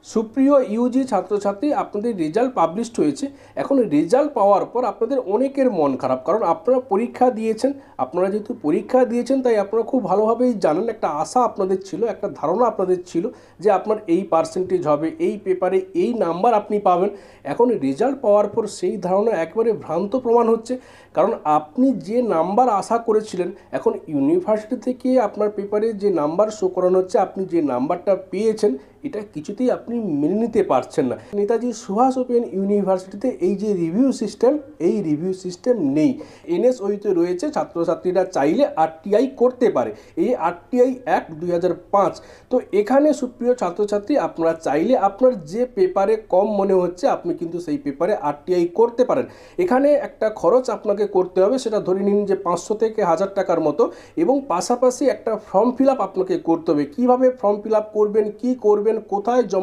সুপ্রিয় ইউজি ছাত্রছাত্রী, আপনাদের রেজাল্ট পাবলিশড হয়েছে। এখন রেজাল্ট পাওয়ার পর আপনাদের অনেকের মন খারাপ, কারণ আপনারা পরীক্ষা দিয়েছেন। আপনারা যেহেতু পরীক্ষা দিয়েছেন তাই আপনারা খুব ভালোভাবেই জানেন, একটা আশা আপনাদের ছিল, একটা ধারণা আপনাদের ছিল যে আপনার এই পার্সেন্টেজ হবে, এই পেপারে এই নাম্বার আপনি পাবেন। এখন রেজাল্ট পাওয়ার পর সেই ধারণা একেবারে ভ্রান্ত প্রমাণ হচ্ছে, কারণ আপনি যে নাম্বার আশা করেছিলেন, এখন ইউনিভার্সিটি থেকে আপনার পেপারে যে নাম্বার শো করানো হচ্ছে, আপনি যে নাম্বারটা পেয়েছেন এটা কিছুতেই আপনি মেনে নিতে পারছেন না। নেতাজি সুভাষ ওপেন ইউনিভার্সিটিতে এই যে রিভিউ সিস্টেম, এই রিভিউ সিস্টেম নেই। এনএসওইতে রয়েছে ছাত্রছাত্রীরা চাইলে আরটিআই করতে পারে, এই আরটিআই অ্যাক্ট 2005। তো এখানে সুপ্রিয় ছাত্রছাত্রী, আপনারা চাইলে আপনার যে পেপারে কম মনে হচ্ছে আপনি কিন্তু সেই পেপারে আরটিআই করতে পারেন। এখানে একটা খরচ আপনাকে করতে হবে, সেটা ধরে নিন যে 500 থেকে 1000 টাকার মতো, এবং পাশাপাশি একটা ফর্ম ফিল আপ আপনাকে করতে হবে। কীভাবে ফর্ম ফিল আপ করবেন, কী করবেন, কোথায় জমা